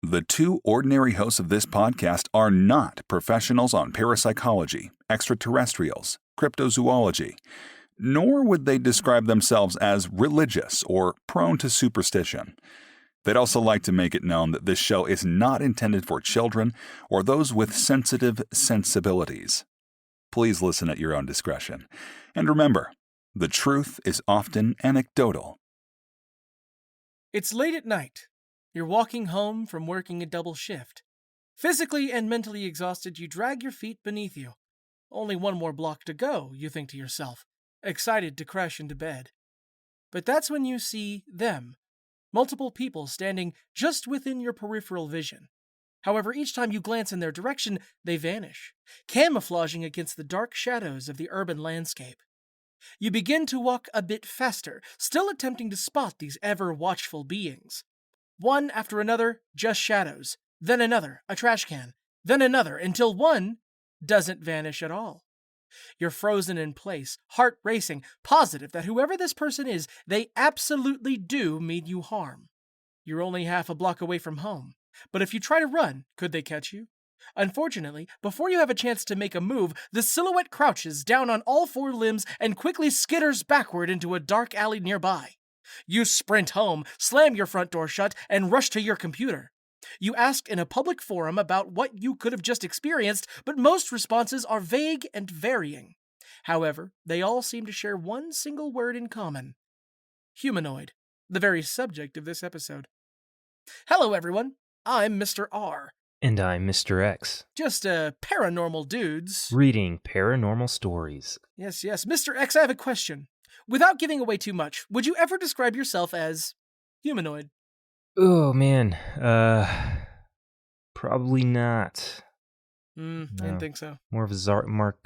The two ordinary hosts of this podcast are not professionals on parapsychology, extraterrestrials, cryptozoology, nor would they describe themselves as religious or prone to superstition. They'd also like to make it known that this show is not intended for children or those with sensitive sensibilities. Please listen at your own discretion. And remember, the truth is often anecdotal. It's late at night. You're walking home from working a double shift. Physically and mentally exhausted, you drag your feet beneath you. Only one more block to go, you think to yourself, excited to crash into bed. But that's when you see them. Multiple people standing just within your peripheral vision. However, each time you glance in their direction, they vanish, camouflaging against the dark shadows of the urban landscape. You begin to walk a bit faster, still attempting to spot these ever-watchful beings. One after another, just shadows. Then another, a trash can. Then another, until one doesn't vanish at all. You're frozen in place, heart racing, positive that whoever this person is, they absolutely do mean you harm. You're only half a block away from home, but if you try to run, could they catch you? Unfortunately, before you have a chance to make a move, the silhouette crouches down on all four limbs and quickly skitters backward into a dark alley nearby. You sprint home, slam your front door shut, and rush to your computer. You ask in a public forum about what you could have just experienced, but most responses are vague and varying. However, they all seem to share one single word in common. Humanoid, the very subject of this episode. Hello everyone, I'm Mr. R. And I'm Mr. X. Just paranormal dudes. Reading paranormal stories. Yes. Mr. X, I have a question. Without giving away too much, would you ever describe yourself as humanoid? Oh, man. Probably not. I didn't think so. More of a Mark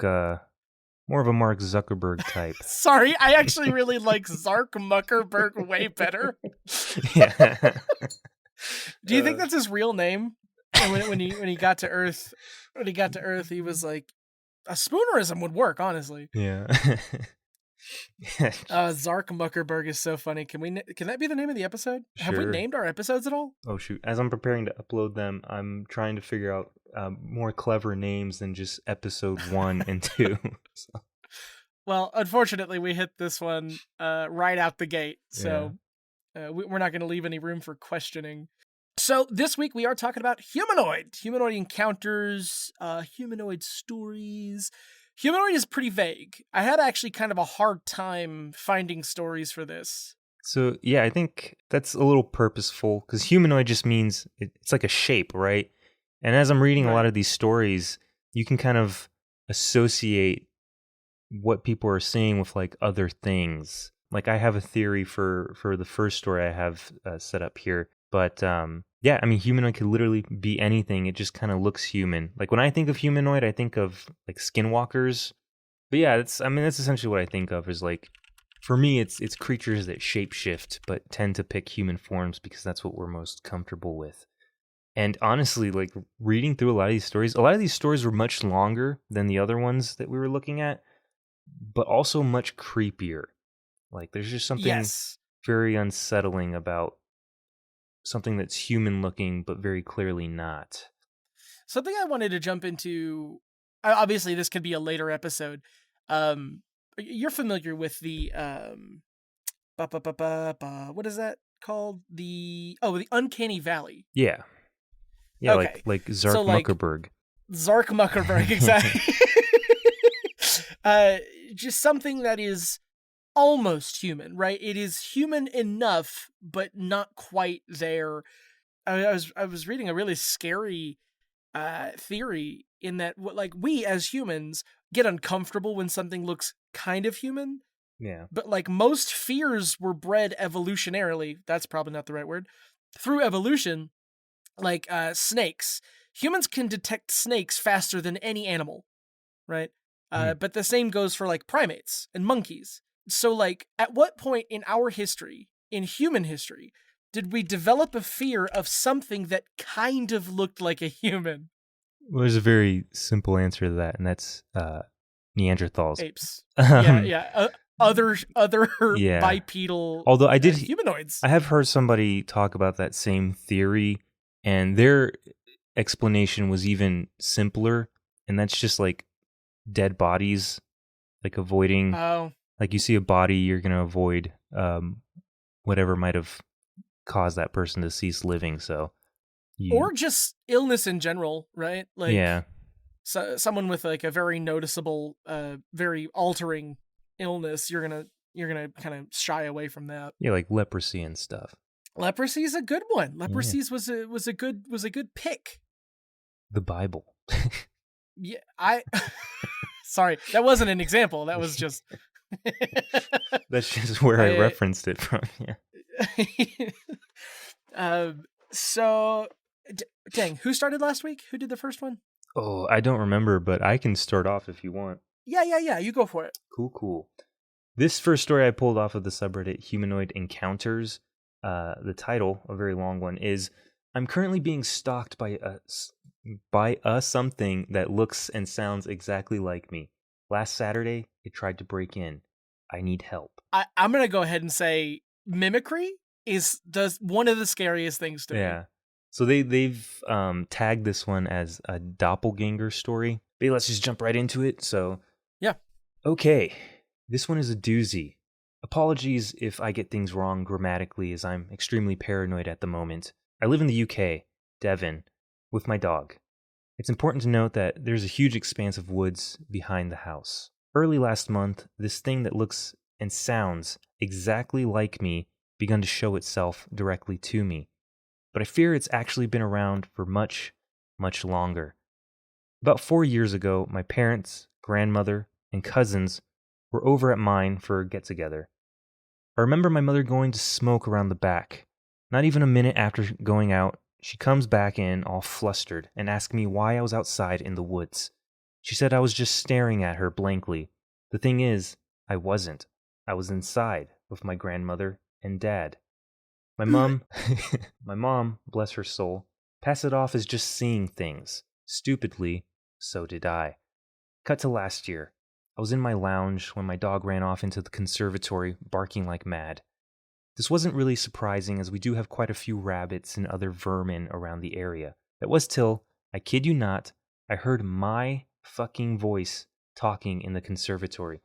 Zuckerberg type. Sorry, I actually really like Zark Muckerberg way better. Yeah. Do you think that's his real name? And when he got to Earth, he was like, a spoonerism would work, honestly. Yeah. Zark Muckerberg is so funny. Can that be the name of the episode? Sure. Have we named our episodes at all? Oh shoot! As I'm preparing to upload them, I'm trying to figure out more clever names than just episode 1 and 2. So. Well, unfortunately, we hit this one right out the gate, so we're not going to leave any room for questioning. So this week we are talking about humanoid encounters, humanoid stories. Humanoid is pretty vague. I had actually kind of a hard time finding stories for this. So, yeah, I think that's a little purposeful, because humanoid just means it's like a shape, right? And as I'm reading a lot of these stories, you can kind of associate what people are seeing with like other things. Like I have a theory for the first story I have set up here. But yeah, I mean, humanoid could literally be anything. It just kind of looks human. Like when I think of humanoid, I think of like skinwalkers. But yeah, that's essentially what I think of is like, for me, it's creatures that shapeshift but tend to pick human forms because that's what we're most comfortable with. And honestly, like reading through a lot of these stories were much longer than the other ones that we were looking at, but also much creepier. Like there's just something very unsettling about something that's human looking but very clearly not. Something I wanted to jump into, obviously this could be a later episode. You're familiar with the what is that called? The Uncanny Valley. Yeah, okay. like Zark Muckerberg. Zark Muckerberg, exactly. Just something that is almost human, right? It is human enough, but not quite there. I was reading a really scary theory in that, like, we as humans get uncomfortable when something looks kind of human. Yeah. But like most fears were bred evolutionarily. That's probably not the right word. Through evolution, like snakes. Humans can detect snakes faster than any animal, right? But the same goes for like primates and monkeys. So like at what point in our history, in human history, did we develop a fear of something that kind of looked like a human? Well, there's a very simple answer to that, and that's Neanderthals. Apes. Other bipedal. Although humanoids. I have heard somebody talk about that same theory And their explanation was even simpler, and that's just like dead bodies, like avoiding, Oh, like you see a body, you're going to avoid whatever might have caused that person to cease living. So or just illness in general, right? Like, yeah. So, someone with like a very noticeable, very altering illness, you're gonna kind of shy away from that. Yeah, like leprosy and stuff. Leprosy is a good one. Leprosy was a good pick. The Bible. Yeah, sorry, that wasn't an example. That was just That's just where I referenced it from. Yeah. So, dang, who started last week? Who did the first one? Oh, I don't remember, but I can start off if you want. Yeah. You go for it. Cool. This first story I pulled off of the subreddit Humanoid Encounters. The title, a very long one, is I'm currently being stalked by a something that looks and sounds exactly like me. Last Saturday, it tried to break in. I need help. I'm going to go ahead and say mimicry does one of the scariest things to me. Yeah. So they've tagged this one as a doppelganger story. But let's just jump right into it. So yeah. Okay. This one is a doozy. Apologies if I get things wrong grammatically, as I'm extremely paranoid at the moment. I live in the UK, Devon, with my dog. It's important to note that there's a huge expanse of woods behind the house. Early last month, this thing that looks and sounds exactly like me begun to show itself directly to me. But I fear it's actually been around for much, much longer. About 4 years ago, my parents, grandmother, and cousins were over at mine for a get-together. I remember my mother going to smoke around the back. Not even a minute after going out, she comes back in all flustered and asks me why I was outside in the woods. She said I was just staring at her blankly. The thing is, I wasn't. I was inside with my grandmother and dad. My mom, bless her soul, passed it off as just seeing things. Stupidly, so did I. Cut to last year. I was in my lounge when my dog ran off into the conservatory, barking like mad. This wasn't really surprising, as we do have quite a few rabbits and other vermin around the area. That was till, I kid you not, I heard my fucking voice talking in the conservatory.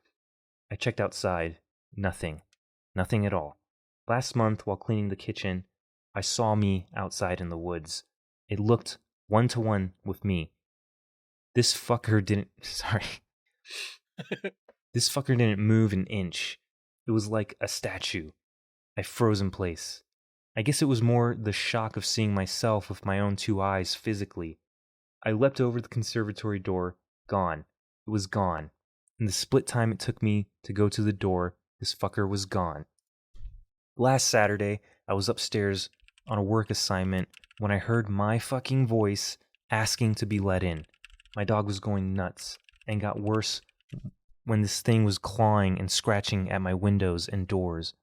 I checked outside. Nothing. Nothing at all. Last month, while cleaning the kitchen, I saw me outside in the woods. It looked one-to-one with me. This fucker didn't move an inch. It was like a statue. I froze in place. I guess it was more the shock of seeing myself with my own two eyes physically. I leapt over the conservatory door. Gone. It was gone. In the split time it took me to go to the door, this fucker was gone. Last Saturday, I was upstairs on a work assignment when I heard my fucking voice asking to be let in. My dog was going nuts and got worse when this thing was clawing and scratching at my windows and doors.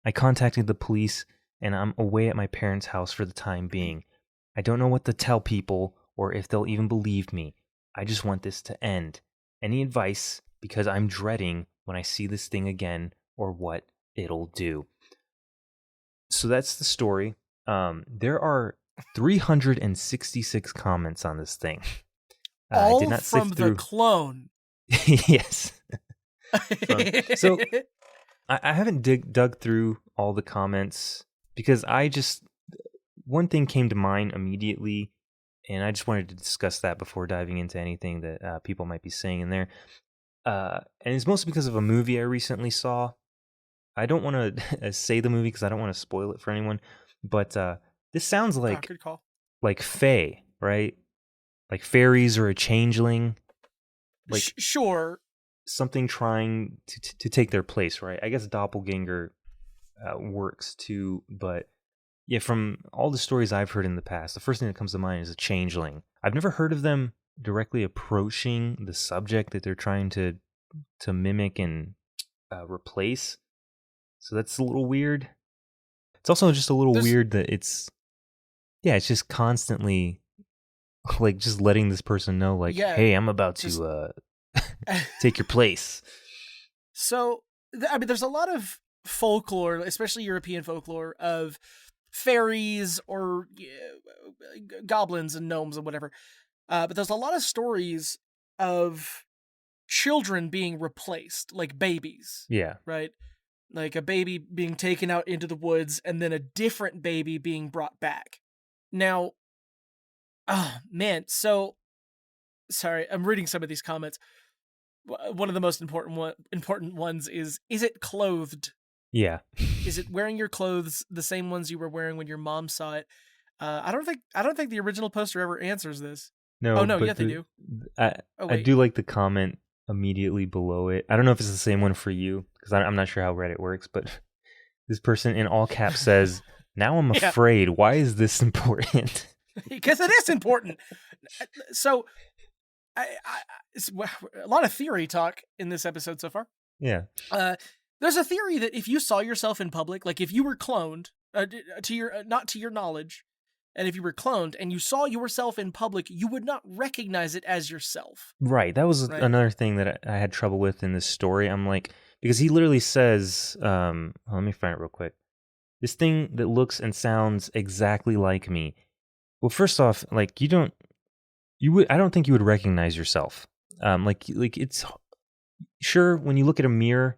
I contacted the police, and I'm away at my parents' house for the time being. I don't know what to tell people or if they'll even believe me. I just want this to end. Any advice? Because I'm dreading when I see this thing again or what it'll do. So that's the story. There are 366 comments on this thing. All I did not from sift through. The clone. Yes. So I haven't dug through all the comments because one thing came to mind immediately, and I just wanted to discuss that before diving into anything that people might be saying in there. And it's mostly because of a movie I recently saw. I don't want to say the movie because I don't want to spoil it for anyone, but this sounds like good call. Like fae, right? Like fairies or a changeling. Like sure. Something trying to take their place, right? I guess doppelganger works too, but yeah, from all the stories I've heard in the past, the first thing that comes to mind is a changeling. I've never heard of them directly approaching the subject that they're trying to mimic and replace. So that's a little weird. It's also just a little weird that it's just constantly like just letting this person know, like, hey, I'm about to take your place. So, I mean, there's a lot of folklore, especially European folklore, of fairies or goblins and gnomes and whatever. But there's a lot of stories of children being replaced, like babies. Yeah. Right? Like a baby being taken out into the woods and then a different baby being brought back. Now, oh man, so sorry, I'm reading some of these comments. One of the most important ones is it clothed? Yeah. Is it wearing your clothes, the same ones you were wearing when your mom saw it? I don't think the original poster ever answers this. No. Oh no, but yeah, they do. I do like the comment immediately below it. I don't know if it's the same one for you because I'm not sure how Reddit works, but this person in all caps says, "Now I'm afraid. Why is this important?" Because it is important. So, it's a lot of theory talk in this episode so far. Yeah. There's a theory that if you saw yourself in public, like if you were cloned, not to your knowledge, and if you were cloned and you saw yourself in public, you would not recognize it as yourself. Right. That was another thing that I had trouble with in this story. I'm like, because he literally says, let me find it real quick. This thing that looks and sounds exactly like me. Well, first off, like I don't think you would recognize yourself. Like it's sure when you look at a mirror,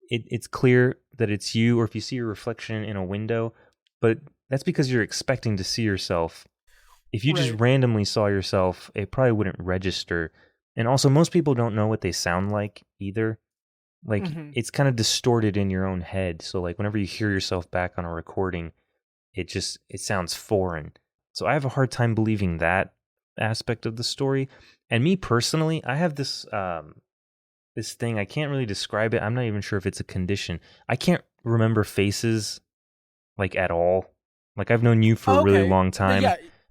it's clear that it's you, or if you see your reflection in a window, but that's because you're expecting to see yourself. If you just randomly saw yourself, it probably wouldn't register. And also, most people don't know what they sound like either. Like, it's kind of distorted in your own head. So, like, whenever you hear yourself back on a recording, it sounds foreign. So I have a hard time believing that aspect of the story. And me personally, I have this this thing, I can't really describe it. I'm not even sure if it's a condition. I can't remember faces, like, at all. Like, I've known you for a really long time,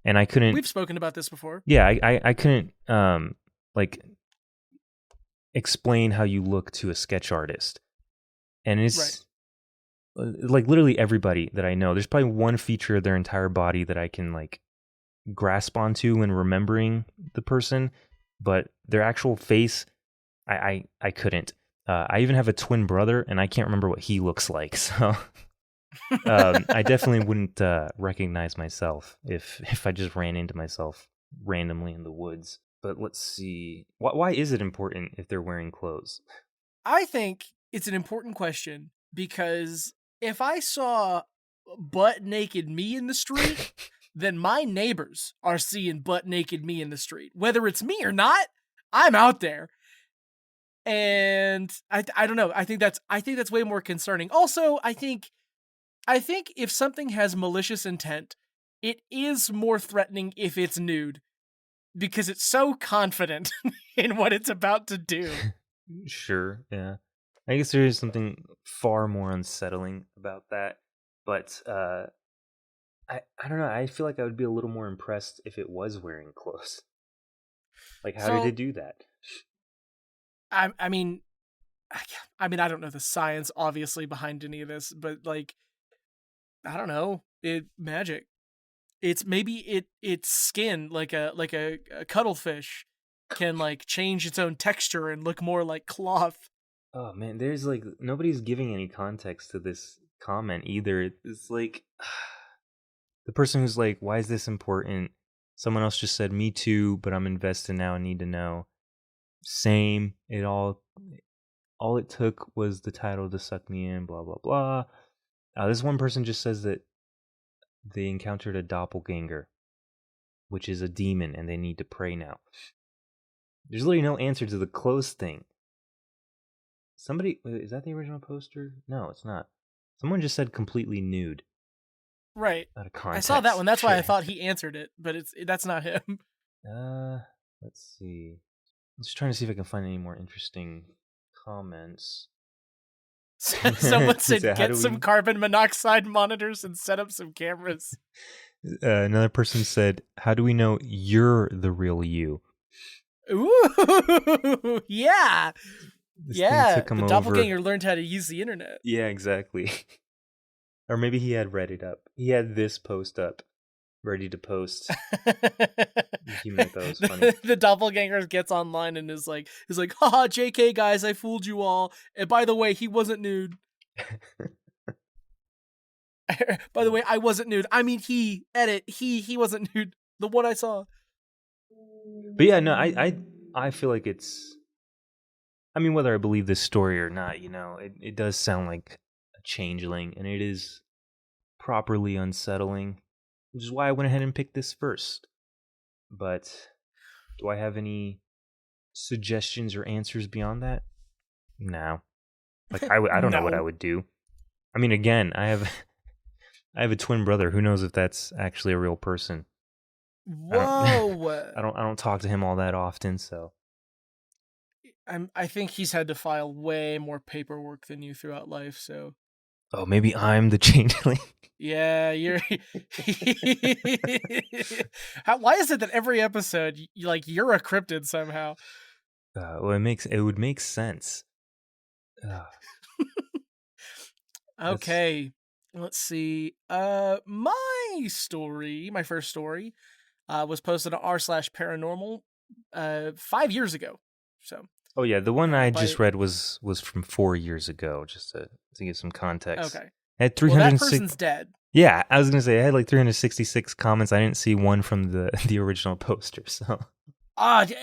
and I couldn't... We've spoken about this before. Yeah, I couldn't, like, explain how you look to a sketch artist. And it's... Like, literally everybody that I know, there's probably one feature of their entire body that I can, like, grasp onto when remembering the person, but their actual face, I couldn't. I even have a twin brother, and I can't remember what he looks like, so... I definitely wouldn't recognize myself if I just ran into myself randomly in the woods. But let's see. Why is it important if they're wearing clothes? I think it's an important question because if I saw butt naked me in the street, then my neighbors are seeing butt naked me in the street. Whether it's me or not, I'm out there. And I don't know. I think that's way more concerning. Also, I think if something has malicious intent, it is more threatening if it's nude because it's so confident in what it's about to do. Sure, yeah. I guess there is something far more unsettling about that, but I don't know. I feel like I would be a little more impressed if it was wearing clothes. Like, how did it do that? I mean, I don't know the science obviously behind any of this, but like, I don't know. Magic. It's maybe its skin, like a cuttlefish, can like change its own texture and look more like cloth. Oh man, there's like nobody's giving any context to this comment either. It's like the person who's like, "Why is this important?" Someone else just said, "Me too, but I'm invested now and need to know." Same. All it took was the title to suck me in. Blah blah blah. This one person just says that they encountered a doppelganger, which is a demon, and they need to pray now. There's literally no answer to the clothes thing. Somebody, is that the original poster? No, it's not. Someone just said completely nude. Right. Out of context. I saw that one. That's why I thought he answered it, but that's not him. Let's see. I'm just trying to see if I can find any more interesting comments. Someone said, get some carbon monoxide monitors and set up some cameras. Another person said, how do we know you're the real you? Ooh, yeah. The doppelganger learned how to use the internet. Yeah, exactly. Or maybe he had Reddit up. He had this post up, ready to post. He meant that was funny. The doppelganger gets online and is like, haha, JK guys, I fooled you all. And by the way, he wasn't nude. By the way, I wasn't nude. I mean, he wasn't nude. The one I saw. But yeah, no, I feel like it's. I mean, whether I believe this story or not, it does sound like a changeling, and it is properly unsettling, which is why I went ahead and picked this first. But do I have any suggestions or answers beyond that? No. Like I don't know what I would do. I mean, again, I have a twin brother. Who knows if that's actually a real person? Whoa! I don't talk to him all that often, so. I think he's had to file way more paperwork than you throughout life. So. Oh, maybe I'm the changeling. Yeah, you're. Why is it that every episode, you're a cryptid somehow? Well, it would make sense. Okay, let's see. My first story, was posted on r/paranormal, 5 years ago. So. Oh yeah, the one I just read was from 4 years ago. Just to give some context. Okay. It had 306. That person's dead. Yeah, I was gonna say it had like 366 comments. I didn't see one from the original poster. So.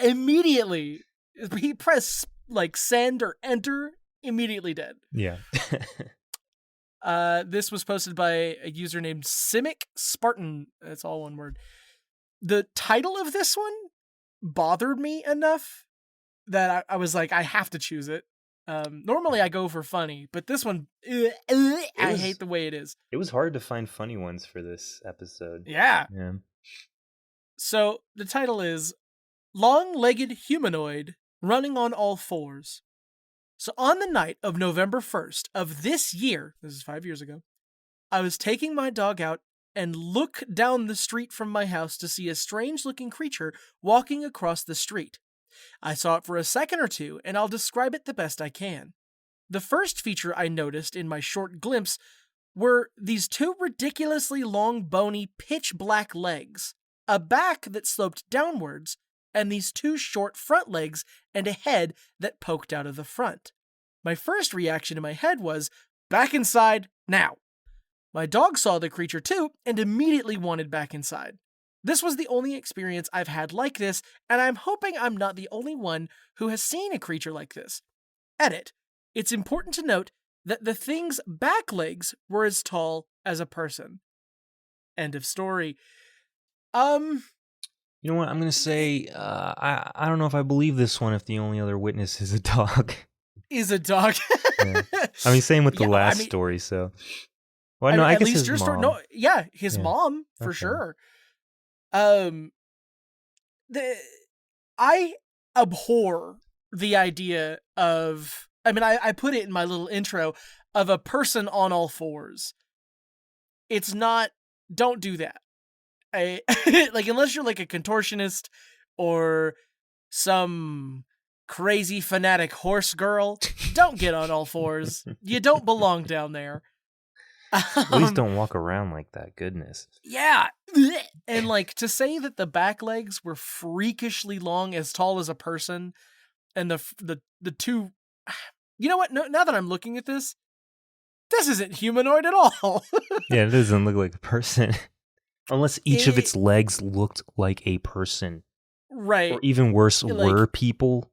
Immediately he pressed send or enter. Immediately dead. Yeah. This was posted by a user named Simic Spartan. That's all one word. The title of this one bothered me enough that I was like, I have to choose it. Normally I go for funny, but this one, I hate the way it is. It was hard to find funny ones for this episode. Yeah. So the title is Long-Legged Humanoid Running on All Fours. So on the night of November 1st of this year, this is 5 years ago, I was taking my dog out and look down the street from my house to see a strange-looking creature walking across the street. I saw it for a second or two, and I'll describe it the best I can. The first feature I noticed in my short glimpse were these two ridiculously long, bony, pitch-black legs, a back that sloped downwards, and these two short front legs and a head that poked out of the front. My first reaction in my head was, back inside, now. My dog saw the creature too, and immediately wanted back inside. This was the only experience I've had like this, and I'm hoping I'm not the only one who has seen a creature like this. Edit. It's important to note that the thing's back legs were as tall as a person. End of story. You know what? I'm going to say, I don't know if I believe this one if the only other witness is a dog. Is a dog. Yeah. I mean, same with the last story, so. Well, no, I guess his mom. Story, his mom, for sure. I abhor the idea of, I put it in my little intro, of a person on all fours. It's not, don't do that. Unless you're like a contortionist or some crazy fanatic horse girl, don't get on all fours. You don't belong down there. At least don't walk around like that. Goodness. Yeah. And to say that the back legs were freakishly long, as tall as a person, and the two, you know what? No, now that I'm looking at this isn't humanoid at all. Yeah, it doesn't look like a person. Unless each of its legs looked like a person. Right. Or even worse, were people.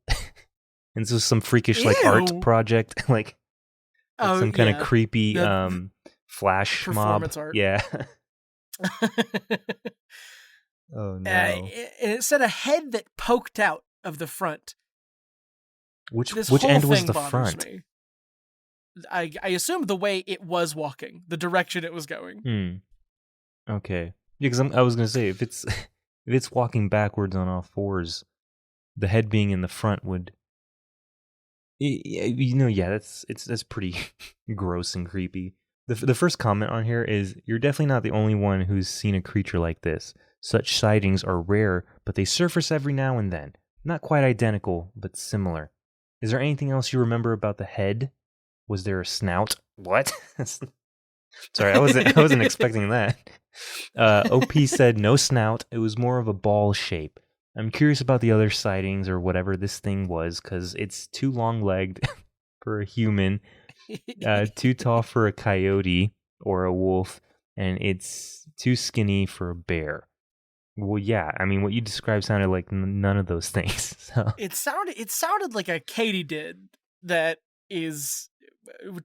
And so some freakish art project, some kind of creepy flash performance mob. Art. Yeah. Oh no. And it said a head that poked out of the front. Which end was the front? Me. I assumed the way it was walking, the direction it was going. Okay. Yeah, because I was gonna say if it's walking backwards on all fours, the head being in the front would. That's pretty gross and creepy. The first comment on here is, you're definitely not the only one who's seen a creature like this. Such sightings are rare, but they surface every now and then. Not quite identical, but similar. Is there anything else you remember about the head? Was there a snout? What? Sorry, I wasn't expecting that. OP said no snout. It was more of a ball shape. I'm curious about the other sightings or whatever this thing was, because it's too long-legged for a human, too tall for a coyote, or a wolf, and it's too skinny for a bear. Well, yeah, I mean, what you described sounded like none of those things. So. It sounded like a katydid that is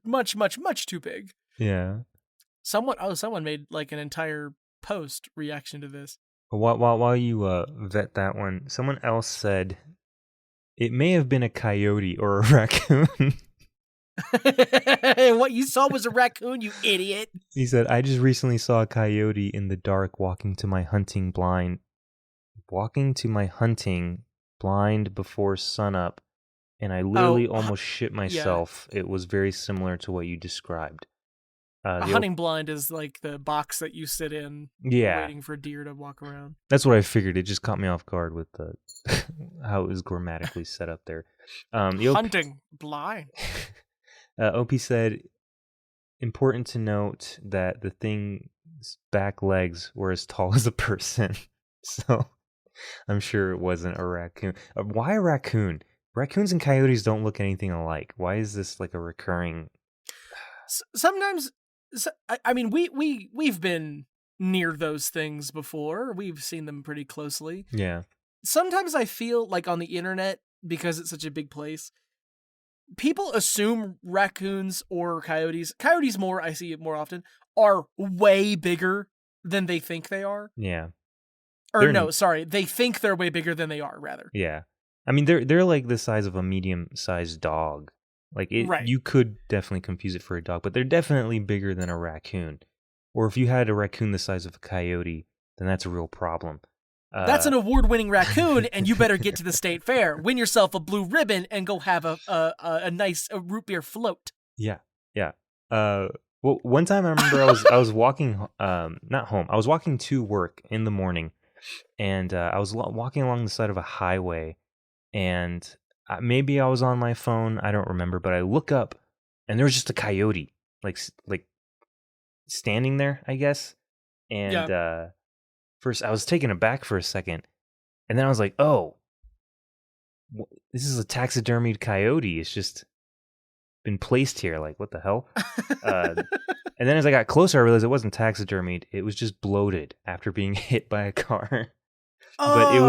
much, much, much too big. Yeah. Someone made like an entire post reaction to this. While you vet that one, someone else said it may have been a coyote or a raccoon. What you saw was a raccoon, you idiot. He said, I just recently saw a coyote in the dark walking to my hunting blind before sunup, and I literally almost shit myself. Yeah. It was very similar to what you described. A hunting blind is like the box that you sit in waiting for deer to walk around. That's what I figured. It just caught me off guard with the how it was grammatically set up there. Hunting blind. OP said, important to note that the thing's back legs were as tall as a person. So I'm sure it wasn't a raccoon. Why a raccoon? Raccoons and coyotes don't look anything alike. Why is this like a recurring... Sometimes, I mean, we've been near those things before. We've seen them pretty closely. Yeah. Sometimes I feel like on the internet, because it's such a big place, people assume raccoons or coyotes more, I see it more often, are way bigger than they think they are. Yeah. They think they're way bigger than they are, rather. Yeah. I mean, they're like the size of a medium-sized dog. Like, you could definitely confuse it for a dog, but they're definitely bigger than a raccoon. Or if you had a raccoon the size of a coyote, then that's a real problem. That's an award-winning raccoon, and you better get to the state fair, win yourself a blue ribbon, and go have a nice root beer float. Yeah. Well, one time I remember I was walking, not home. I was walking to work in the morning, and I was walking along the side of a highway, and maybe I was on my phone. I don't remember, but I look up, and there was just a coyote, like standing there, I guess. And first, I was taken aback for a second, and then I was like, "Oh, this is a taxidermied coyote. It's just been placed here. Like, what the hell?" And then as I got closer, I realized it wasn't taxidermied. It was just bloated after being hit by a car. But it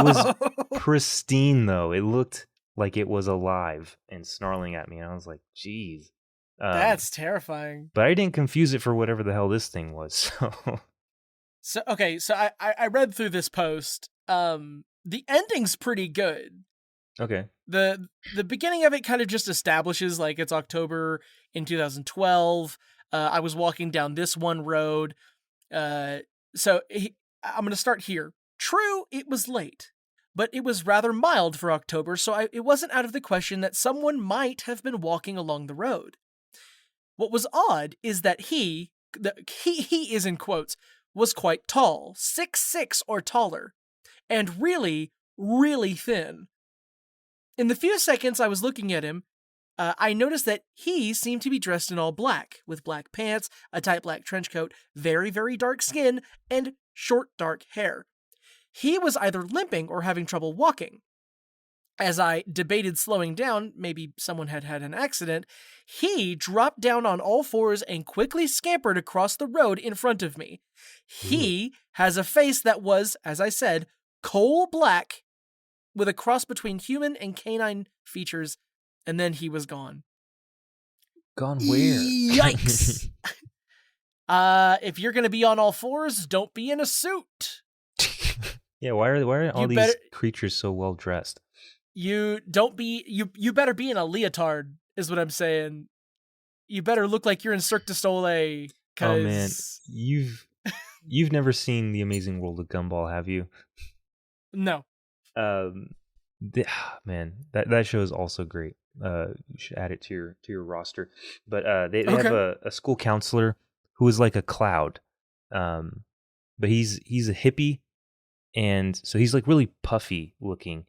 was pristine, though. It looked like it was alive and snarling at me. And I was like, "Geez, that's terrifying." But I didn't confuse it for whatever the hell this thing was. So I read through this post. The ending's pretty good. Okay. The beginning of it kind of just establishes like it's October in 2012. I was walking down this one road. I'm going to start here. True, it was late, but it was rather mild for October, so it wasn't out of the question that someone might have been walking along the road. What was odd is that he is in quotes, was quite tall, 6'6" or taller, and really, really thin. In the few seconds I was looking at him, I noticed that he seemed to be dressed in all black, with black pants, a tight black trench coat, very, very dark skin, and short, dark hair. He was either limping or having trouble walking. As I debated slowing down, maybe someone had had an accident, he dropped down on all fours and quickly scampered across the road in front of me. He has a face that was, as I said, coal black, with a cross between human and canine features, and then he was gone. Gone where? Yikes! If you're going to be on all fours, don't be in a suit. Yeah, why are all these creatures so well dressed? You better be in a leotard, is what I'm saying. You better look like you're in Cirque du Soleil. Oh man, you've never seen The Amazing World of Gumball, have you? No. Man, that show is also great. You should add it to your roster. But they have a school counselor who is like a cloud, but he's a hippie, and so he's like really puffy looking,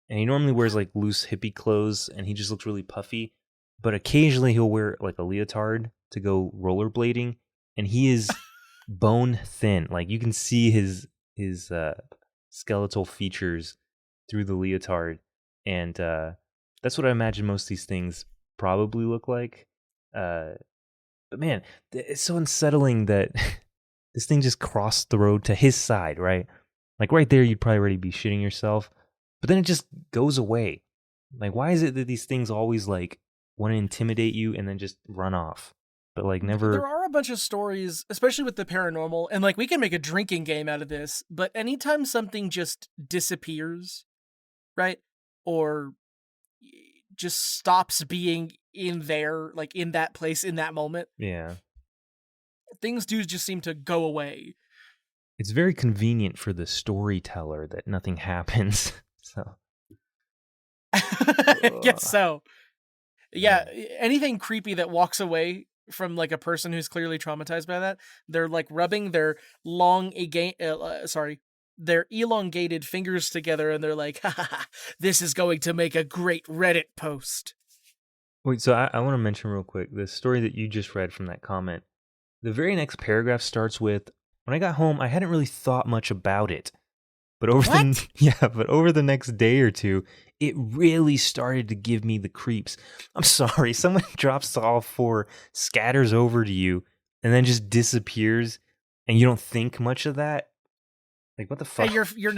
and he normally wears like loose hippie clothes, and he just looks really puffy. But occasionally he'll wear like a leotard to go rollerblading, and he is bone thin. Like you can see his skeletal features through the leotard, and that's what I imagine most of these things probably look like. But man, it's so unsettling that this thing just crossed the road to his side, right? Like right there, you'd probably already be shitting yourself. But then it just goes away. Like, why is it that these things always like want to intimidate you and then just run off? But like never. There are a bunch of stories, especially with the paranormal, and like we can make a drinking game out of this, but anytime something just disappears, right? Or just stops being in there, like in that place, in that moment. Yeah. Things do just seem to go away. It's very convenient for the storyteller that nothing happens. So. I guess so. Yeah, anything creepy that walks away from like a person who's clearly traumatized by that, they're like rubbing their their elongated fingers together, and they're like, ha, ha, ha, this is going to make a great Reddit post. Wait, so I want to mention real quick, the story that you just read from that comment, the very next paragraph starts with, when I got home, I hadn't really thought much about it. But over the next day or two, it really started to give me the creeps. I'm sorry, someone drops all four, scatters over to you, and then just disappears, and you don't think much of that? Like, what the fuck? And you're you're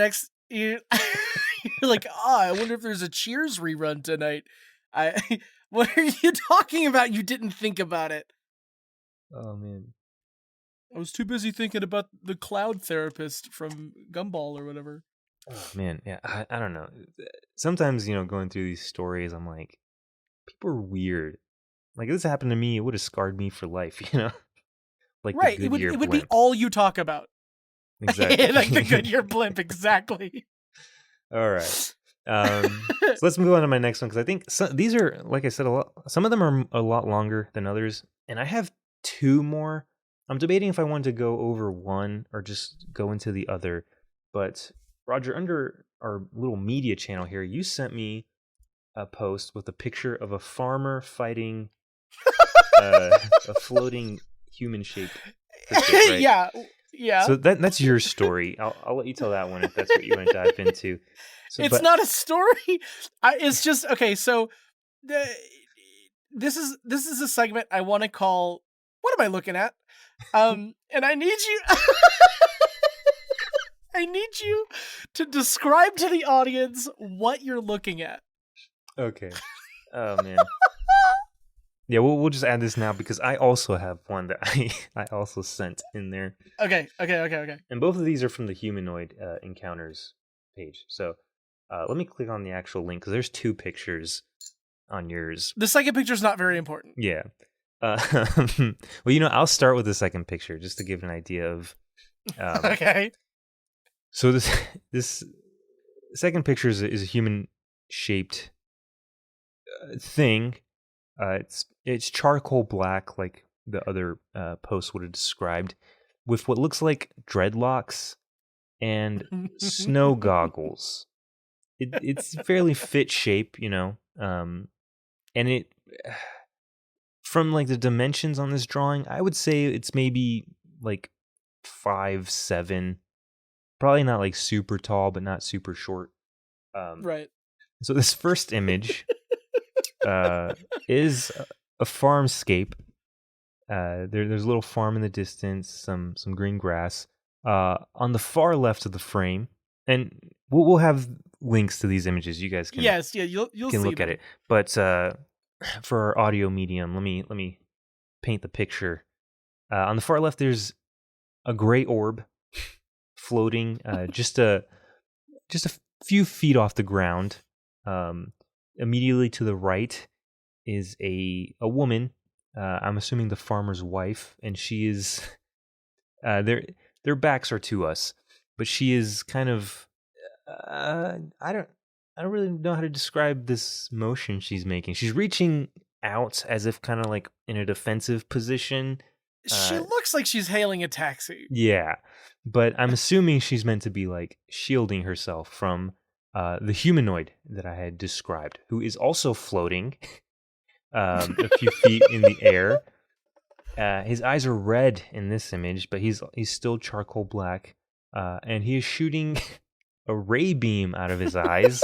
like, I wonder if there's a Cheers rerun tonight. What are you talking about? You didn't think about it. Oh, man. I was too busy thinking about the cloud therapist from Gumball or whatever. Oh, man, yeah, I don't know. Sometimes, going through these stories, I'm like, people are weird. Like, if this happened to me, it would have scarred me for life, Like right, the Goodyear it would blimp. be all you talk about. Exactly. Like the Goodyear blimp, exactly. All right. So let's move on to my next one, because I think these are, like I said, some of them are a lot longer than others, and I have two more. I'm debating if I want to go over one or just go into the other. But Roger, under our little media channel here, you sent me a post with a picture of a farmer fighting a floating human-shaped cricket, right? Yeah. So that's your story. I'll let you tell that one if that's what you want to dive into. It's not a story. It's just okay. So this is a segment I want to call. What am I looking at? And I need you. I need you to describe to the audience what you're looking at. Okay. Oh man. Yeah, we'll just add this now because I also have one that I also sent in there. Okay. And both of these are from the Humanoid Encounters page. So let me click on the actual link because there's two pictures on yours. The second picture is not very important. Yeah. Well, I'll start with the second picture just to give an idea of. Okay. So this second picture is a human-shaped thing. It's charcoal black, like the other post would have described, with what looks like dreadlocks and snow goggles. It's fairly fit shape, and it from like the dimensions on this drawing, I would say it's maybe like 5'7", probably not like super tall, but not super short. Right. So this first image is a farmscape. There's a little farm in the distance, some green grass. On the far left of the frame, and we'll have links to these images. You guys can you'll can see look at it. But for our audio medium, let me paint the picture. On the far left, there's a gray orb floating just a few feet off the ground. Immediately to the right is a woman. I'm assuming the farmer's wife, and she is their backs are to us, but she is kind of I don't really know how to describe this motion she's making. She's reaching out as if kind of like in a defensive position. She looks like she's hailing a taxi. Yeah, but I'm assuming she's meant to be like shielding herself from the humanoid that I had described, who is also floating a few feet in the air. His eyes are red in this image, but he's still charcoal black, and he is shooting a ray beam out of his eyes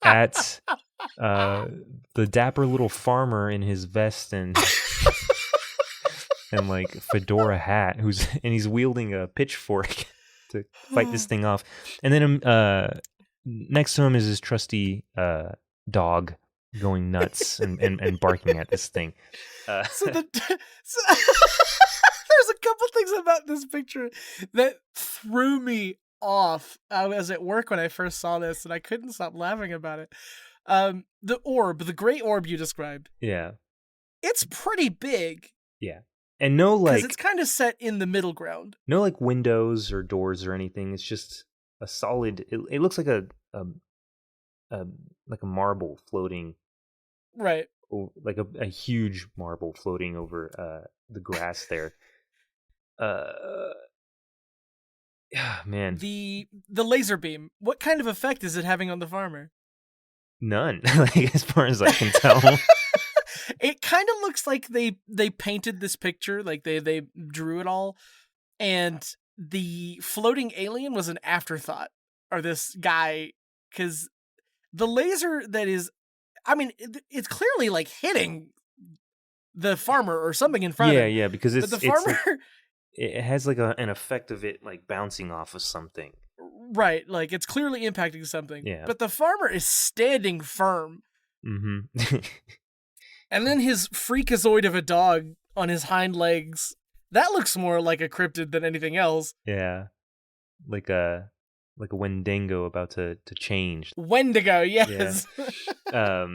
at the dapper little farmer in his vest and and like fedora hat, and he's wielding a pitchfork to fight this thing off. And then next to him is his trusty dog going nuts and barking at this thing. There's a couple things about this picture that threw me off. I was at work when I first saw this, and I couldn't stop laughing about it. The great orb you described. Yeah. It's pretty big. Yeah. And no, like... Because it's kind of set in the middle ground. No, like, windows or doors or anything. It's just a solid... It looks like a marble floating... Right. Like a huge marble floating over the grass there. Man. The laser beam. What kind of effect is it having on the farmer? None, like, as far as I can tell. It kind of looks like they painted this picture, like they drew it all, and the floating alien was an afterthought, or this guy, because the laser that is, I mean, it's clearly like hitting the farmer or something in front of him. Yeah, because the farmer... it has like an effect of it like bouncing off of something. Right, like it's clearly impacting something. Yeah. But the farmer is standing firm. Mm-hmm. And then his freakazoid of a dog on his hind legs, that looks more like a cryptid than anything else. Yeah. Like a Wendigo about to change. Wendigo, yes. Yeah.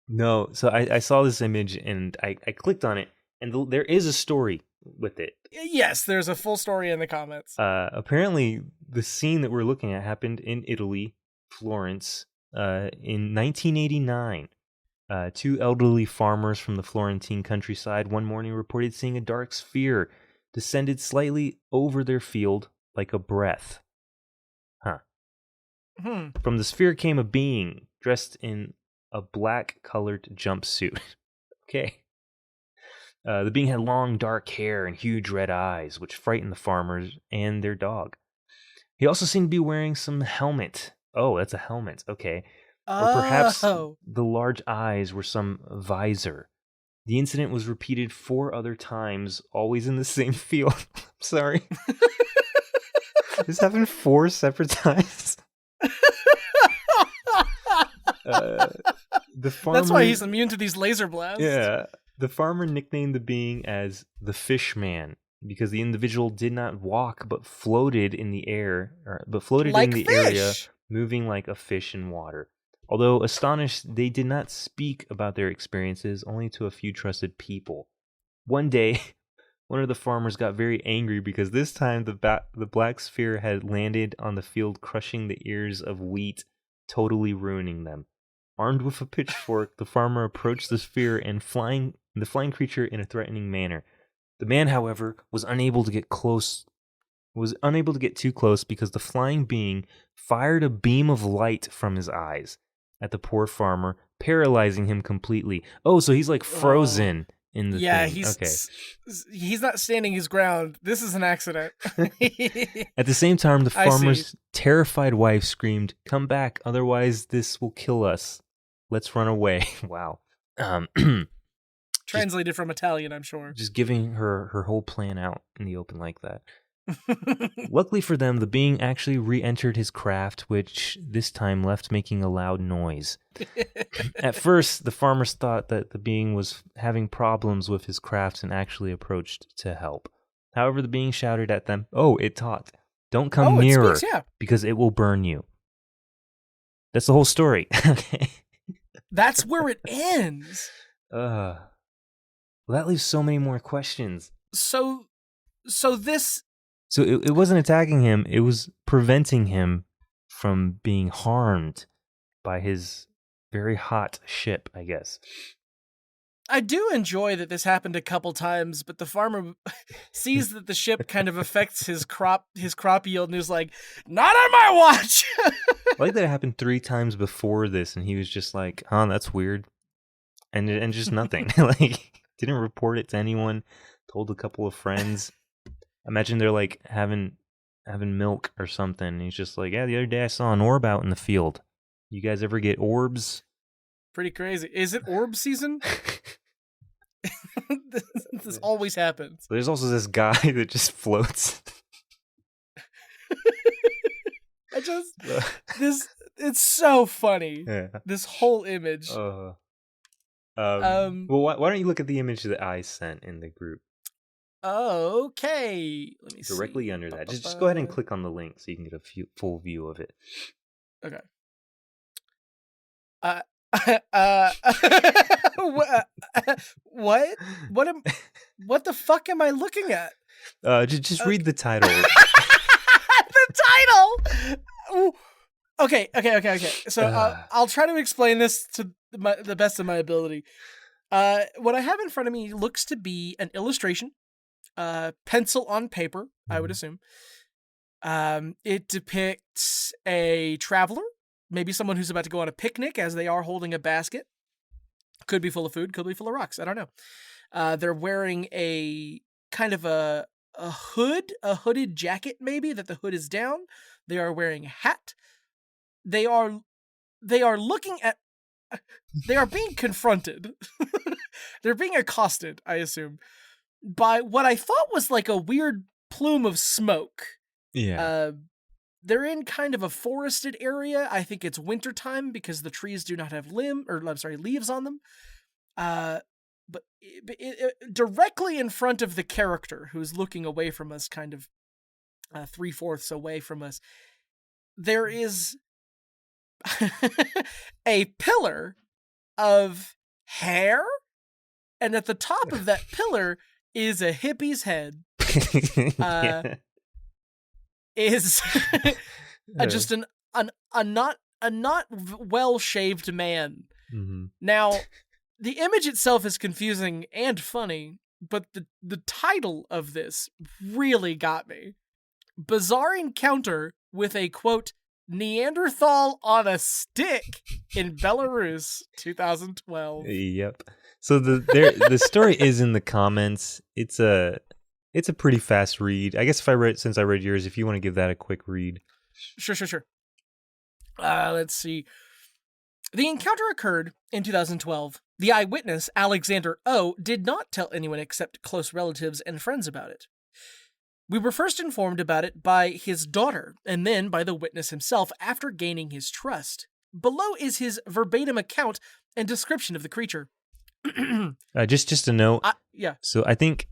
No, so I saw this image and I clicked on it, and there is a story with it. Yes, there's a full story in the comments. Apparently, the scene that we're looking at happened in Italy, Florence, in 1989. Two elderly farmers from the Florentine countryside one morning reported seeing a dark sphere descended slightly over their field like a breath. From the sphere came a being dressed in a black-colored jumpsuit. Okay. The being had long dark hair and huge red eyes, which frightened the farmers and their dog. He also seemed to be wearing some helmet. Oh, that's a helmet. Okay. Or perhaps the large eyes were some visor. The incident was repeated 4 other times, always in the same field. I'm sorry. This happened 4 separate times. The farmer, that's why he's immune to these laser blasts. Yeah. The farmer nicknamed the being as the Fish Man because the individual did not walk but floated in the air, like in the fish. area, moving like a fish in water. Although astonished, they did not speak about their experiences, only to a few trusted people. One day, one of the farmers got very angry because this time the black sphere had landed on the field, crushing the ears of wheat, totally ruining them. Armed with a pitchfork, the farmer approached the sphere and the flying creature in a threatening manner. The man, however, was unable to get too close because the flying being fired a beam of light from his eyes at the poor farmer, paralyzing him completely. Oh, so he's like frozen in the thing. He's not standing his ground. This is an accident. At the same time, the farmer's terrified wife screamed, "Come back, otherwise this will kill us. Let's run away." Wow. Translated from Italian, I'm sure. Just giving her whole plan out in the open like that. Luckily for them, the being actually re-entered his craft, which this time left making a loud noise. At first, the farmers thought that the being was having problems with his craft and actually approached to help. However, the being shouted at them, it talked, "Don't come nearer, because it will burn you." That's the whole story. Okay. That's where it ends. Well, that leaves so many more questions. So it wasn't attacking him, it was preventing him from being harmed by his very hot ship, I guess. I do enjoy that this happened a couple times, but the farmer sees that the ship kind of affects his crop yield and is like, "Not on my watch." I like that it happened 3 times before this, and he was just like, that's weird. And just nothing. Like, didn't report it to anyone, told a couple of friends. Imagine they're like having milk or something, and he's just like, "Yeah, the other day I saw an orb out in the field. You guys ever get orbs?" Pretty crazy. Is it orb season? This always happens. There's also this guy that just floats. It's so funny. Yeah. This whole image. Well, why don't you look at the image that I sent in the group? Okay. Let me Directly see. under that. Just go ahead and click on the link so you can get a full view of it. Okay. What? What the fuck am I looking at? Just read the title. The title. Ooh. Okay. So I'll try to explain this to the best of my ability. What I have in front of me looks to be an illustration, pencil on paper, I would assume. It depicts a traveler, maybe someone who's about to go on a picnic as they are holding a basket. Could be full of food, could be full of rocks. I don't know. They're wearing a kind of a hooded jacket, maybe, that the hood is down. They are wearing a hat. They are looking at. They are being confronted. They're being accosted, I assume, by what I thought was like a weird plume of smoke. Yeah. They're in kind of a forested area. I think it's wintertime because the trees do not have leaves on them. But directly in front of the character who's looking away from us, kind of 3/4 away from us, there is a pillar of hair, and at the top of that pillar is a hippie's head. Is just a not well shaved man. Mm-hmm. Now, the image itself is confusing and funny, but the title of this really got me. Bizarre encounter with a, quote, Neanderthal on a stick in Belarus, 2012. Yep. So the story is in the comments. It's a pretty fast read. I guess since I read yours, if you want to give that a quick read. Sure. Let's see. The encounter occurred in 2012. The eyewitness, Alexander O., did not tell anyone except close relatives and friends about it. We were first informed about it by his daughter, and then by the witness himself after gaining his trust. Below is his verbatim account and description of the creature. Just a note. Yeah. So I think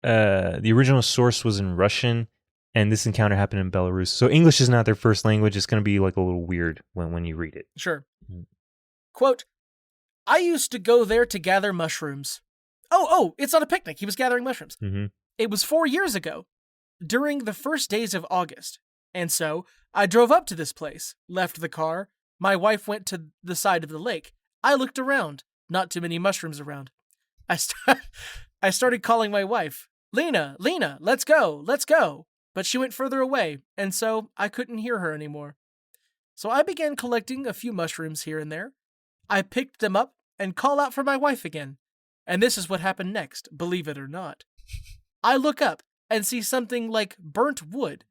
the original source was in Russian, and this encounter happened in Belarus. So English is not their first language. It's going to be like a little weird when you read it. Sure. Quote, I used to go there to gather mushrooms. Oh, it's on a picnic. He was gathering mushrooms. Mm-hmm. It was 4 years ago, during the first days of August. And so I drove up to this place, left the car. My wife went to the side of the lake. I looked around. Not too many mushrooms around. I started calling my wife. Lena, let's go. But she went further away, and so I couldn't hear her anymore. So I began collecting a few mushrooms here and there. I picked them up and call out for my wife again. And this is what happened next, believe it or not. I look up and see something like burnt wood.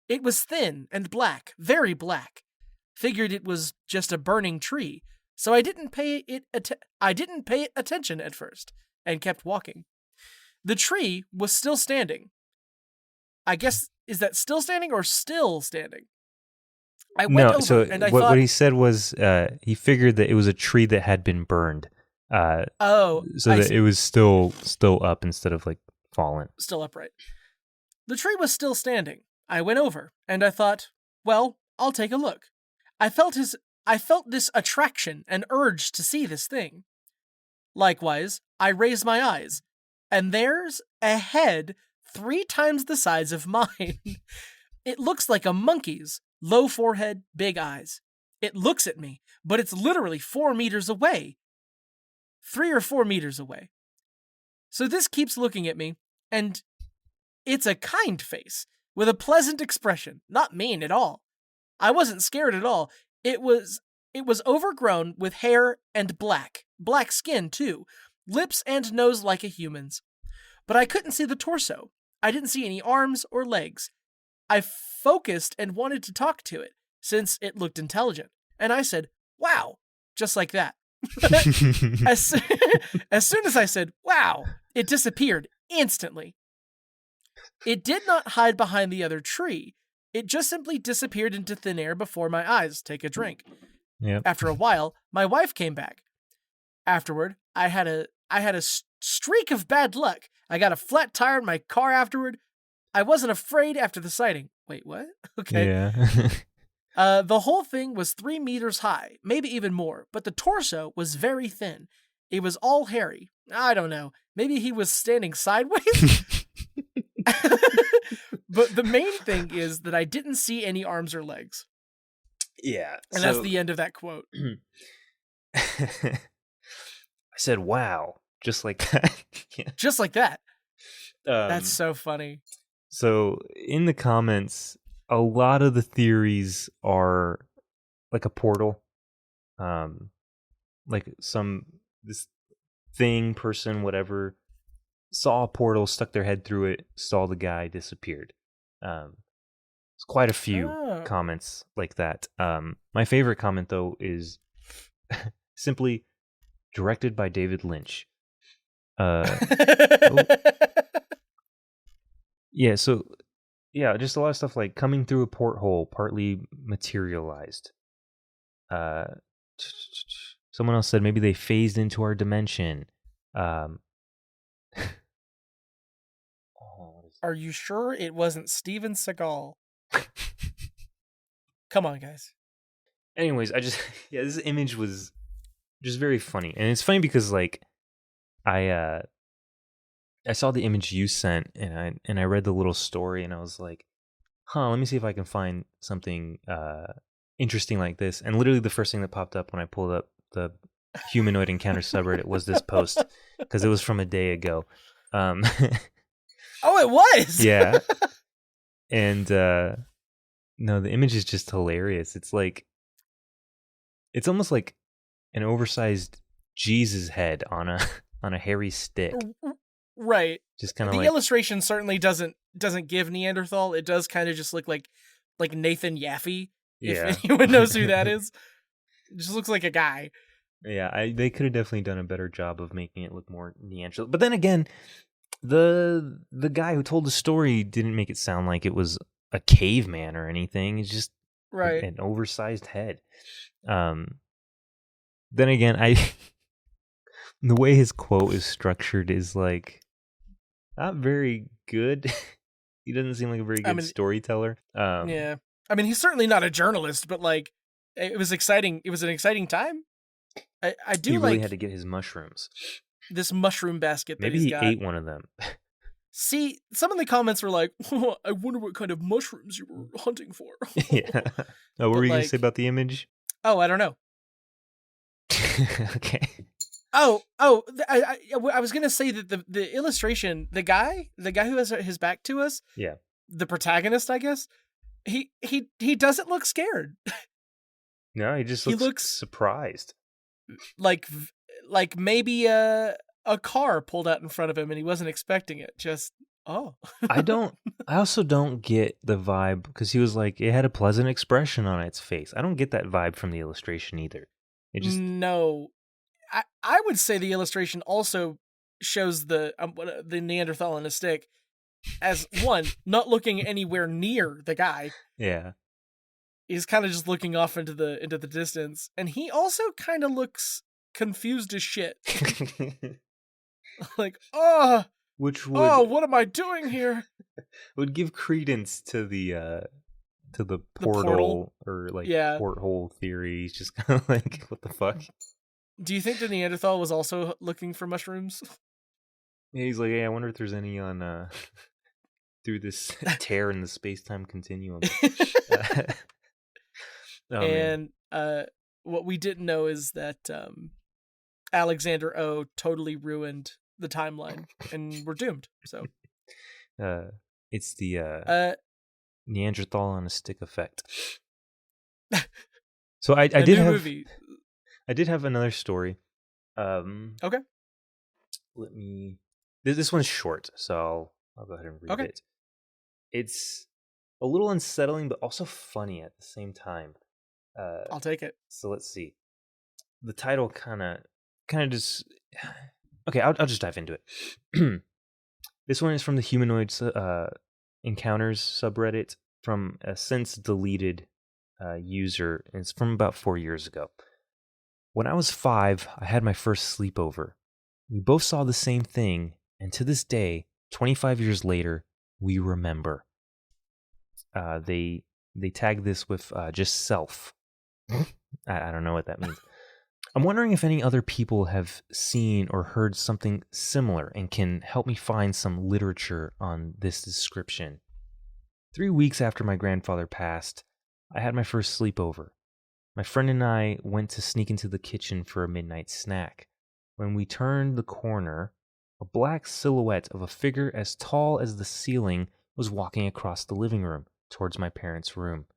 It was thin and black, very black. Figured it was just a burning tree, so I didn't pay it attention at first, and kept walking. The tree was still standing. I guess, is that still standing or still standing? I went over and I thought... What he said was he figured that it was a tree that had been burned. So that it was still up instead of like fallen. Still upright. The tree was still standing. I went over and I thought, well, I'll take a look. I felt this attraction and urge to see this thing. Likewise, I raised my eyes, and there's a head 3 times the size of mine. It looks like a monkey's, low forehead, big eyes. It looks at me, but it's literally 4 meters away. 3 or 4 meters away. So this keeps looking at me, and it's a kind face, with a pleasant expression, not mean at all. I wasn't scared at all. It was overgrown with hair and black skin too, lips and nose like a human's. But I couldn't see the torso. I didn't see any arms or legs. I focused and wanted to talk to it, since it looked intelligent. And I said, wow, just like that. As soon as I said, wow, wow, it disappeared instantly. It did not hide behind the other tree. It just simply disappeared into thin air before my eyes. Take a drink. Yep. After a while, my wife came back. Afterward, I had a streak of bad luck. I got a flat tire in my car afterward. I wasn't afraid after the sighting. Wait, what? Okay. Yeah. The whole thing was 3 meters high, maybe even more, but the torso was very thin. It was all hairy. I don't know. Maybe he was standing sideways? But the main thing is that I didn't see any arms or legs. Yeah. And that's the end of that quote. I said, wow. Just like that. Yeah. Just like that. That's so funny. So in the comments, a lot of the theories are like a portal. Like this thing, person, whatever, saw a portal, stuck their head through it, saw the guy, disappeared. It's quite a few comments like that. My favorite comment though is simply directed by David Lynch. Yeah, so just a lot of stuff like coming through a porthole, partly materialized. Someone else said maybe they phased into our dimension. Are you sure it wasn't Steven Seagal? Come on, guys. Anyways, this image was just very funny, and it's funny because like I saw the image you sent, and I read the little story, and I was like, let me see if I can find something interesting like this. And literally the first thing that popped up when I pulled up the Humanoid Encounter subreddit was this post, because it was from a day ago. Oh, it was? Yeah. And no, the image is just hilarious. It's almost like an oversized Jesus head on a hairy stick. Right. Just kind of the illustration certainly doesn't give Neanderthal. It does kind of just look like Nathan Yaffe, if anyone knows who that is. It just looks like a guy. Yeah, they could have definitely done a better job of making it look more Neanderthal. But then again, the guy who told the story didn't make it sound like it was a caveman or anything. It's just an oversized head. Then again, the way his quote is structured is like not very good. He doesn't seem like a very good storyteller. Yeah. I mean, he's certainly not a journalist, but like, it was exciting. It was an exciting time. I do. He really had to get his mushrooms. This mushroom basket. Maybe he ate one of them. See, some of the comments were like, oh, "I wonder what kind of mushrooms you were hunting for." Yeah. Oh, what were you gonna say about the image? Oh, I don't know. Okay. I was gonna say that the illustration, the guy who has his back to us, the protagonist, I guess, he doesn't look scared. No, he just looks surprised. Like maybe a car pulled out in front of him and he wasn't expecting it. Just I also don't get the vibe, because he was like, it had a pleasant expression on its face. I don't get that vibe from the illustration either. No. I would say the illustration also shows the Neanderthal on a stick as one not looking anywhere near the guy. Yeah. He's kind of just looking off into the distance, and he also kind of looks confused as shit. Like, what am I doing here? Would give credence to the portal or like porthole theory. He's just kind of like, what the fuck? Do you think the Neanderthal was also looking for mushrooms? Yeah, he's like, hey, I wonder if there's any on through this tear in the space-time continuum. And what we didn't know is that Alexander O totally ruined the timeline, and we're doomed. So it's the Neanderthal on a stick effect. So I did have movie. I did have another story. Okay. Let me. This one's short, so I'll go ahead and read it. It's a little unsettling, but also funny at the same time. I'll take it. So let's see. The title kind of just Okay, I'll just dive into it. This one is from the Humanoid Encounters subreddit from a since deleted user. And it's from about 4 years ago. When I was 5, I had my first sleepover. We both saw the same thing, and to this day, 25 years later, we remember. They tag this with just self. I don't know what that means. I'm wondering if any other people have seen or heard something similar and can help me find some literature on this description. 3 weeks after my grandfather passed, I had my first sleepover. My friend and I went to sneak into the kitchen for a midnight snack. When we turned the corner, a black silhouette of a figure as tall as the ceiling was walking across the living room towards my parents' room.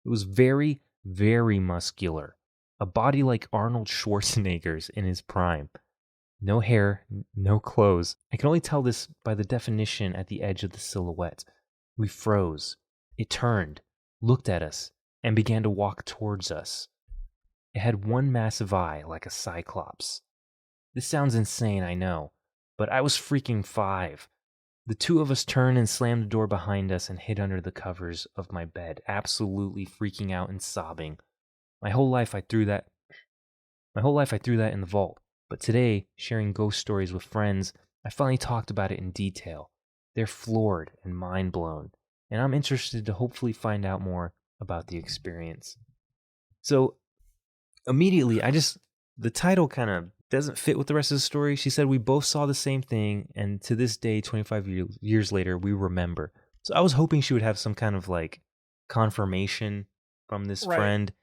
It was very, very muscular. A body like Arnold Schwarzenegger's in his prime. No hair, no clothes. I can only tell this by the definition at the edge of the silhouette. We froze. It turned, looked at us, and began to walk towards us. It had one massive eye like a cyclops. This sounds insane, I know, but I was freaking 5. The two of us turned and slammed the door behind us and hid under the covers of my bed, absolutely freaking out and sobbing. My whole life I threw that in the vault. But today, sharing ghost stories with friends, I finally talked about it in detail. They're floored and mind blown, and I'm interested to hopefully find out more about the experience. So, immediately, the title kind of doesn't fit with the rest of the story. She said we both saw the same thing, and to this day, 25 years later, we remember. So I was hoping she would have some kind of like confirmation from this friend.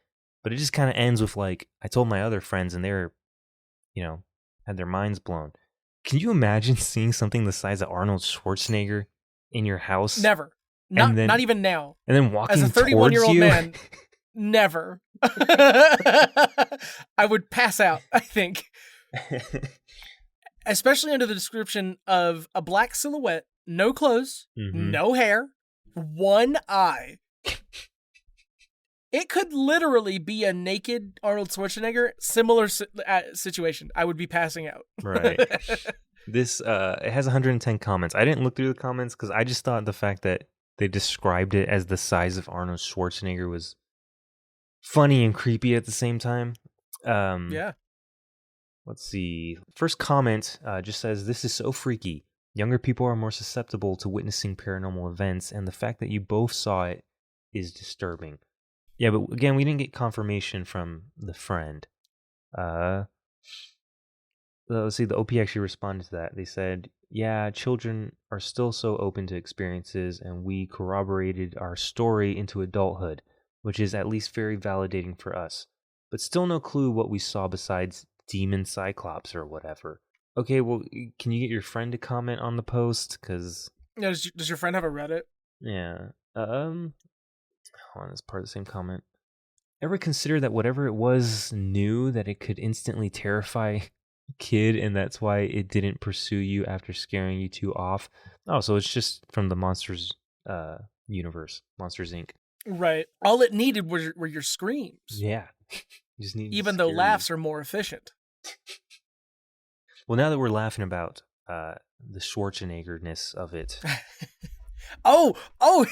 But it just kind of ends with like, I told my other friends and they're, had their minds blown. Can you imagine seeing something the size of Arnold Schwarzenegger in your house? Never. Not even now. And then walking as a 31-year-old man, towards you? never. I would pass out, I think. Especially under the description of a black silhouette, no clothes, no hair, one eye. It could literally be a naked Arnold Schwarzenegger. Similar situation. I would be passing out. Right. This it has 110 comments. I didn't look through the comments because I just thought the fact that they described it as the size of Arnold Schwarzenegger was funny and creepy at the same time. Yeah. Let's see. First comment just says, "This is so freaky. Younger people are more susceptible to witnessing paranormal events, and the fact that you both saw it is disturbing." Yeah, but again, we didn't get confirmation from the friend. Let's see, the OP actually responded to that. They said, yeah, children are still so open to experiences, and we corroborated our story into adulthood, which is at least very validating for us. But still no clue what we saw besides demon cyclops or whatever. Okay, well, can you get your friend to comment on the post? Because... Yeah, does your friend have a Reddit? Yeah. Hold on, that's part of the same comment. Ever consider that whatever it was knew that it could instantly terrify a kid, and that's why it didn't pursue you after scaring you two off? Oh, so it's just from the Monsters universe, Monsters Inc. Right. All it needed were your screams. Yeah. You just need even though laughs are more efficient. Well, now that we're laughing about the Schwarzenegger-ness of it. Oh,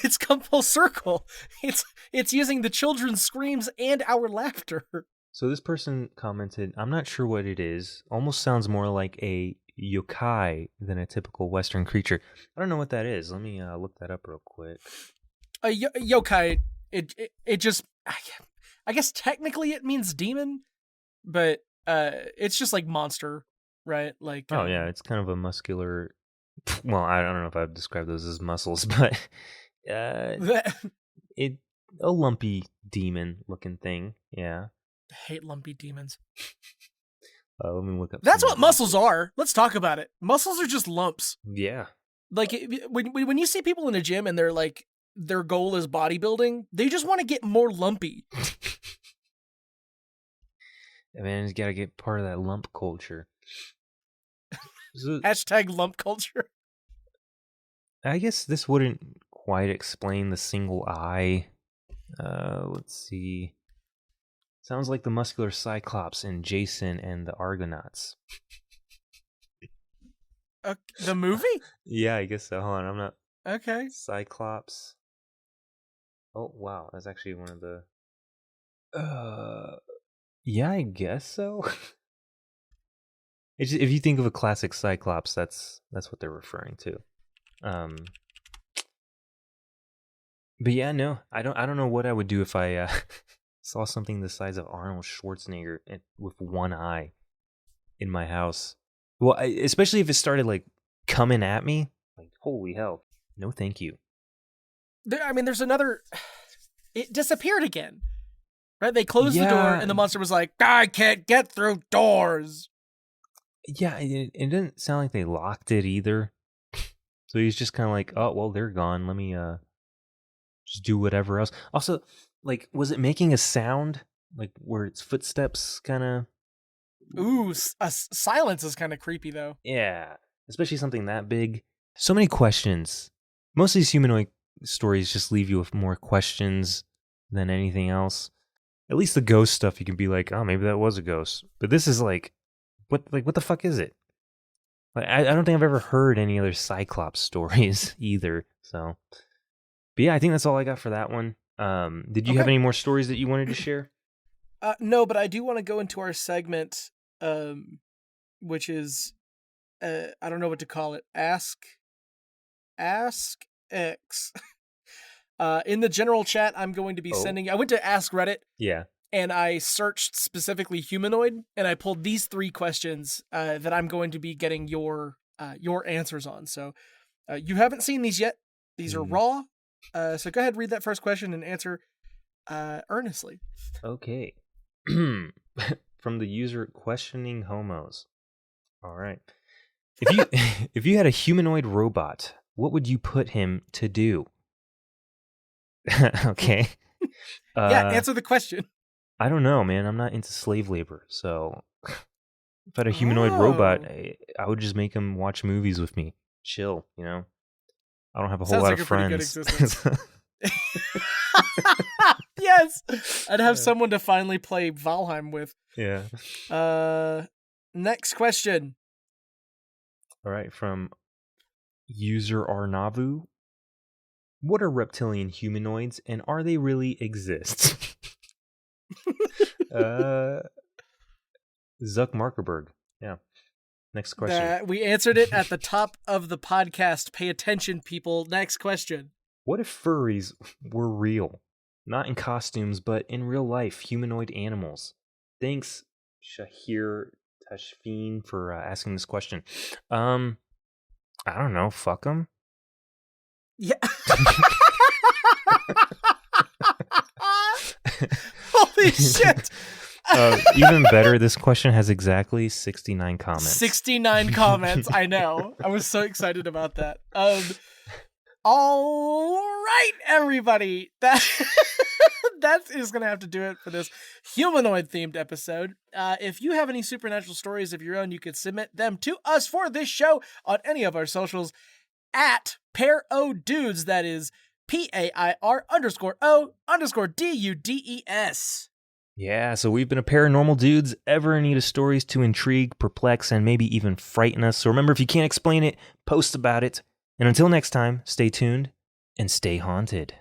it's come full circle. It's using the children's screams and our laughter. So this person commented, I'm not sure what it is. Almost sounds more like a yokai than a typical Western creature. I don't know what that is. Let me look that up real quick. A yokai, it just, I guess technically it means demon, but it's just like monster, right? Like oh yeah, it's kind of a muscular. Well, I don't know if I'd describe those as muscles, but a lumpy demon looking thing. Yeah. I hate lumpy demons. Let me look up. That's what muscles are. Let's talk about it. Muscles are just lumps. Yeah. Like when you see people in a gym and they're like, their goal is bodybuilding, they just want to get more lumpy. Man, he's got to get part of that lump culture. Hashtag lump culture. I guess this wouldn't quite explain the single eye. Let's see. Sounds like the muscular Cyclops in Jason and the Argonauts. The movie? Yeah, I guess so. Hold on, I'm not. Okay. Cyclops. Oh wow, that's actually one of the. Yeah, I guess so. It's just, if you think of a classic Cyclops, that's what they're referring to. But yeah, no, I don't know what I would do if I saw something the size of Arnold Schwarzenegger with one eye in my house. Well, especially if it started like coming at me, like holy hell, no, thank you. There's another. It disappeared again, right? They closed the door, and the monster was like, "I can't get through doors." Yeah, it didn't sound like they locked it either. So he's just kind of like, "Oh, well, they're gone. Let me just do whatever else." Also, like, was it making a sound like where its footsteps kind of? Ooh, silence is kind of creepy though. Yeah, especially something that big. So many questions. Most of these humanoid stories just leave you with more questions than anything else. At least the ghost stuff, you can be like, "Oh, maybe that was a ghost." But this is like, what the fuck is it? Like, I don't think I've ever heard any other Cyclops stories either. So, but yeah, I think that's all I got for that one. Did you have any more stories that you wanted to share? No, but I do want to go into our segment, which is, I don't know what to call it. Ask X. In the general chat, I'm going to be sending. I went to Ask Reddit. Yeah. And I searched specifically humanoid, and I pulled these 3 questions that I'm going to be getting your answers on. So you haven't seen these yet. These are raw. So go ahead, read that first question and answer earnestly. Okay. From the user questioning homos. All right. If you had a humanoid robot, what would you put him to do? Okay. Yeah, answer the question. I don't know, man. I'm not into slave labor, so if I had a humanoid robot, I would just make him watch movies with me, chill. You know, I don't have a whole lot of friends. Yes, I'd have someone to finally play Valheim with. Yeah. Next question. All right, from user Arnavu. What are reptilian humanoids, and are they really exist? Zuck Muckerberg. Yeah. Next question. We answered it at the top of the podcast. Pay attention, people. Next question. What if furries were real? Not in costumes, but in real life, humanoid animals. Thanks, Shahir Tashfeen, for asking this question. I don't know. Fuck them? Yeah. Holy shit. Even better, this question has exactly 69 comments. 69 comments, I know. I was so excited about that. All right, everybody. That is going to have to do it for this humanoid-themed episode. If you have any supernatural stories of your own, you could submit them to us for this show on any of our socials at PairODudes. That is PAIR_O_DUDES. Yeah, so we've been a paranormal dudes, ever in need of stories to intrigue, perplex, and maybe even frighten us. So remember, if you can't explain it, post about it. And until next time, stay tuned and stay haunted.